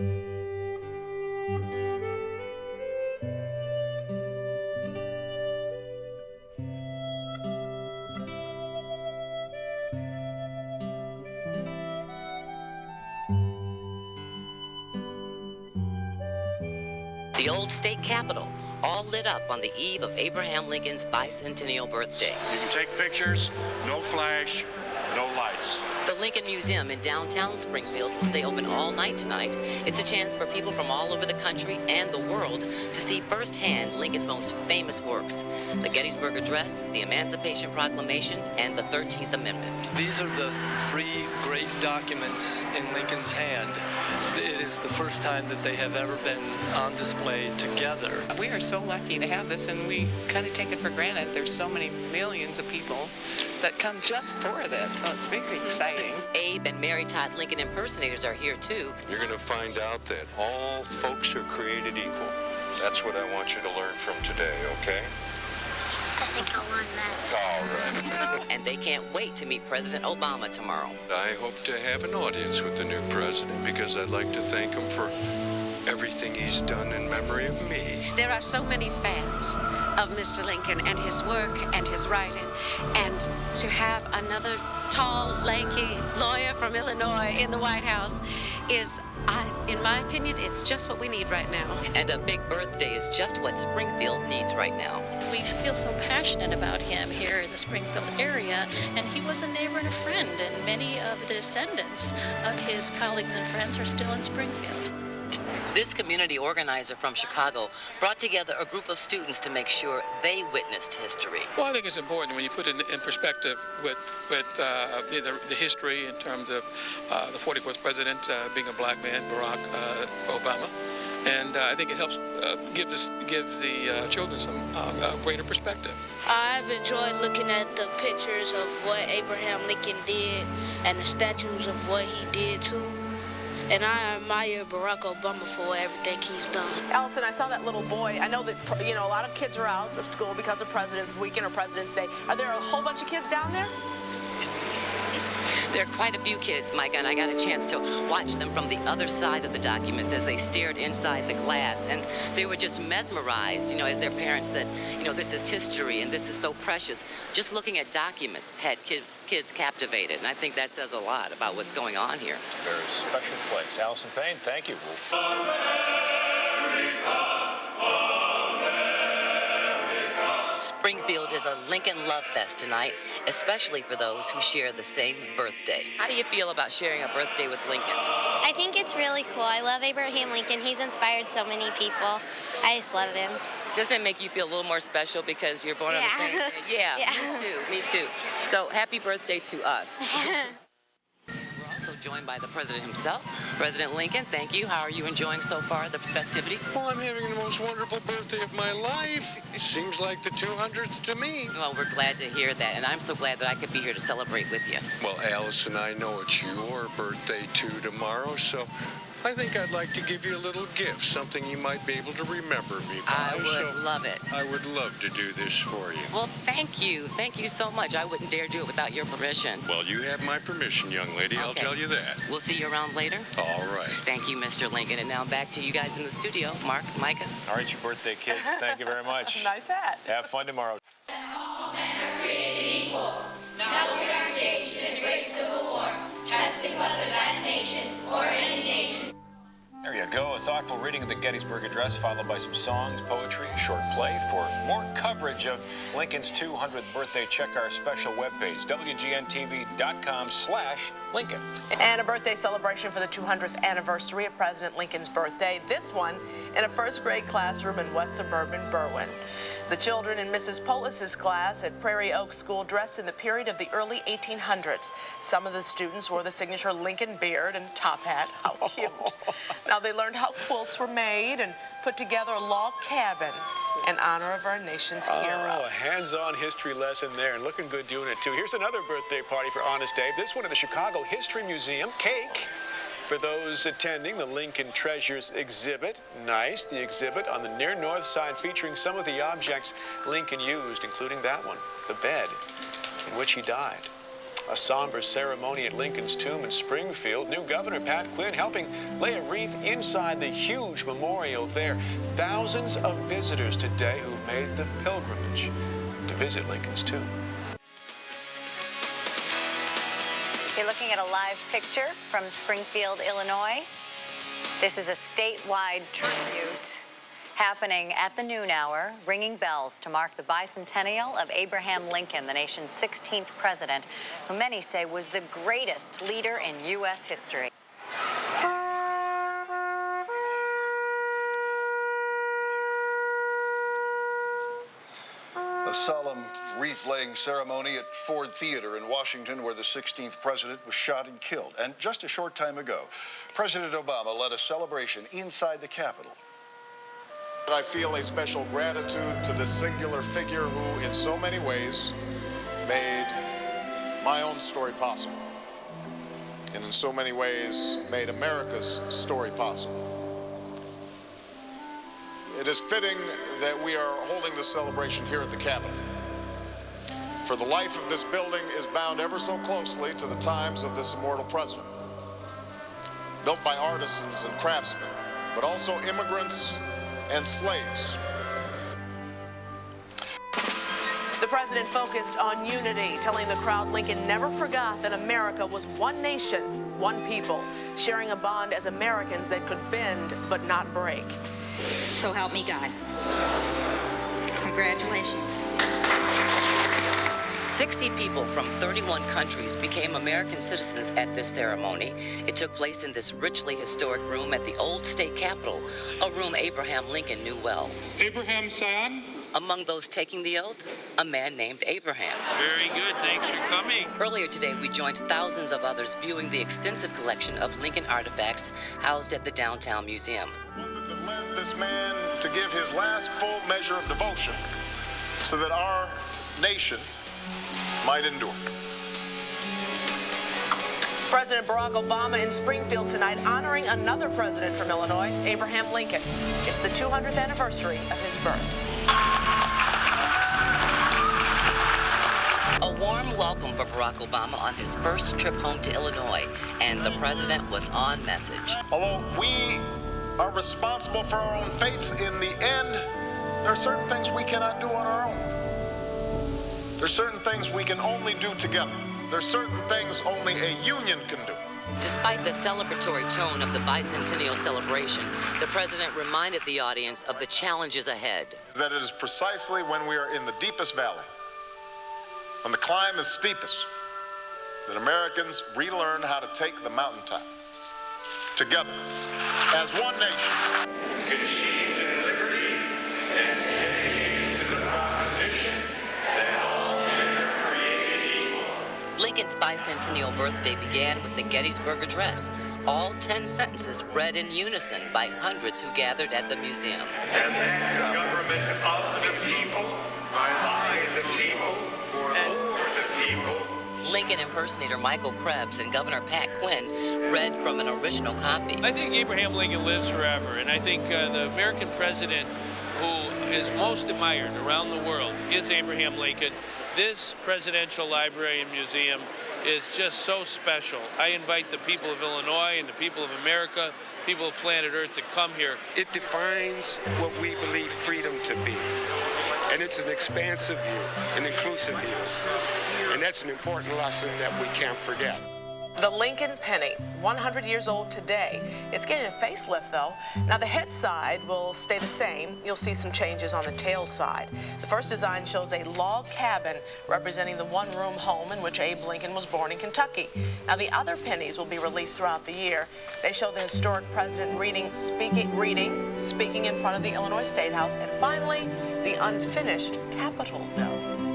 The old state capitol, all lit up on the eve of Abraham Lincoln's bicentennial birthday. You can take pictures, no flash, no lights. The Lincoln Museum in downtown Springfield will stay open all night tonight. It's a chance for people from all over the country and the world to see firsthand Lincoln's most famous works: the Gettysburg Address, the Emancipation Proclamation, and the 13th Amendment. These are the three great documents in Lincoln's hand. It is the first time that they have ever been on display together. We are so lucky to have this, and we kind of take it for granted. There's so many millions of people that come just for this, so it's very exciting. Abe and Mary Todd Lincoln impersonators are here too. You're going to find out that all folks are created equal. That's what I want you to learn from today, okay? I think I'll learn that. All right. And they can't wait to meet President Obama tomorrow. I hope to have an audience with the new president because I'd like to thank him for everything he's done in memory of me. There are so many fans of Mr. Lincoln and his work and his writing, and to have another tall, lanky lawyer from Illinois in the White House is, in my opinion, it's just what we need right now. And a big birthday is just what Springfield needs right now. We feel so passionate about him here in the Springfield area, and he was a neighbor and a friend, and many of the descendants of his colleagues and friends are still in Springfield. This community organizer from Chicago brought together a group of students to make sure they witnessed history. Well, I think it's important when you put it in perspective with the history in terms of the 44th president being a black man, Barack Obama. And I think it helps give the children some greater perspective. I've enjoyed looking at the pictures of what Abraham Lincoln did and the statues of what he did too. And I admire Barack Obama for everything he's done. Allison, I saw that little boy. I know that, a lot of kids are out of school because of President's Weekend or President's Day. Are there a whole bunch of kids down there? There are quite a few kids, Micah, and I got a chance to watch them from the other side of the documents as they stared inside the glass, and they were just mesmerized, as their parents said, this is history and this is so precious. Just looking at documents had kids captivated, and I think that says a lot about what's going on here. Very special place. Allison Payne, thank you. Springfield is a Lincoln Love Fest tonight, especially for those who share the same birthday. How do you feel about sharing a birthday with Lincoln? I think it's really cool. I love Abraham Lincoln. He's inspired so many people. I just love him. Doesn't it make you feel a little more special because you're born on the same day? Yeah, me too. So happy birthday to us. Joined by the president himself. President Lincoln, thank you. How are you enjoying so far the festivities? Well, I'm having the most wonderful birthday of my life. It seems like the 200th to me. Well, we're glad to hear that, and I'm so glad that I could be here to celebrate with you. Well, Allison, I know it's your birthday too tomorrow, so I think I'd like to give you a little gift, something you might be able to remember me by. I would love it. I would love to do this for you. Well, thank you. Thank you so much. I wouldn't dare do it without your permission. Well, you have my permission, young lady. Okay. I'll tell you that. We'll see you around later. All right. Thank you, Mr. Lincoln. And now back to you guys in the studio. Mark, Micah. All right, your birthday, kids. Thank you very much. Nice hat. Have fun tomorrow. All men are created equal. Now we are engaged in a great civil war, testing whether that nation or any nation. There you go, a thoughtful reading of the Gettysburg Address, followed by some songs, poetry, a short play. For more coverage of Lincoln's 200th birthday, check our special webpage, WGNTV.com/Lincoln. And a birthday celebration for the 200th anniversary of President Lincoln's birthday, this one in a first grade classroom in West Suburban Berwyn. The children in Mrs. Polis's class at Prairie Oak School dressed in the period of the early 1800s. Some of the students wore the signature Lincoln beard and top hat. How cute. Now they learned how quilts were made and put together a log cabin in honor of our nation's hero. Oh, a hands-on history lesson there, and looking good doing it too. Here's another birthday party for Honest Abe. This one at the Chicago History Museum. Cake for those attending the Lincoln Treasures exhibit. Nice, the exhibit on the near north side featuring some of the objects Lincoln used, including that one, the bed in which he died. A somber ceremony at Lincoln's tomb in Springfield. New Governor Pat Quinn helping lay a wreath inside the huge memorial there. Thousands of visitors today who've made the pilgrimage to visit Lincoln's tomb. You're looking at a live picture from Springfield, Illinois. This is a statewide tribute happening at the noon hour, ringing bells to mark the bicentennial of Abraham Lincoln, the nation's 16th president, who many say was the greatest leader in U.S. history. A solemn wreath-laying ceremony at Ford Theater in Washington, where the 16th president was shot and killed. And just a short time ago, President Obama led a celebration inside the Capitol. I feel a special gratitude to this singular figure who, in so many ways, made my own story possible, and in so many ways made America's story possible. It is fitting that we are holding this celebration here at the Capitol, for the life of this building is bound ever so closely to the times of this immortal president, built by artisans and craftsmen, but also immigrants and slaves. The president focused on unity, telling the crowd Lincoln never forgot that America was one nation, one people, sharing a bond as Americans that could bend but not break. So help me God. Congratulations. 60 people from 31 countries became American citizens at this ceremony. It took place in this richly historic room at the old state capitol, a room Abraham Lincoln knew well. Abraham Sion? Among those taking the oath, a man named Abraham. Very good, thanks for coming. Earlier today, we joined thousands of others viewing the extensive collection of Lincoln artifacts housed at the downtown museum. Was it that led this man to give his last full measure of devotion so that our nation might endure? President Barack Obama in Springfield tonight honoring another president from Illinois, Abraham Lincoln. It's the 200th anniversary of his birth. A warm welcome for Barack Obama on his first trip home to Illinois, and the president was on message. Although we are responsible for our own fates, in the end, there are certain things we cannot do on our own. There's certain things we can only do together. There's certain things only a union can do. Despite the celebratory tone of the bicentennial celebration, the president reminded the audience of the challenges ahead. That it is precisely when we are in the deepest valley, when the climb is steepest, that Americans relearn how to take the mountaintop together as one nation. Conceived in liberty and dedicated to the proposition that all men are created equal. Lincoln's bicentennial birthday began with the Gettysburg Address, all 10 sentences read in unison by hundreds who gathered at the museum. And that government of the people, by the people, for the people. Lincoln impersonator Michael Krebs and Governor Pat Quinn read from an original copy. I think Abraham Lincoln lives forever, and I think the American president who is most admired around the world is Abraham Lincoln. This presidential library and museum is just so special. I invite the people of Illinois and the people of America, people of planet Earth, to come here. It defines what we believe freedom to be. And it's an expansive view, an inclusive view. And that's an important lesson that we can't forget. The Lincoln penny, 100 years old today. It's getting a facelift, though. Now, the head side will stay the same. You'll see some changes on the tail side. The first design shows a log cabin representing the one-room home in which Abe Lincoln was born in Kentucky. Now, the other pennies will be released throughout the year. They show the historic president speaking in front of the Illinois State House, and finally, the unfinished Capitol Dome.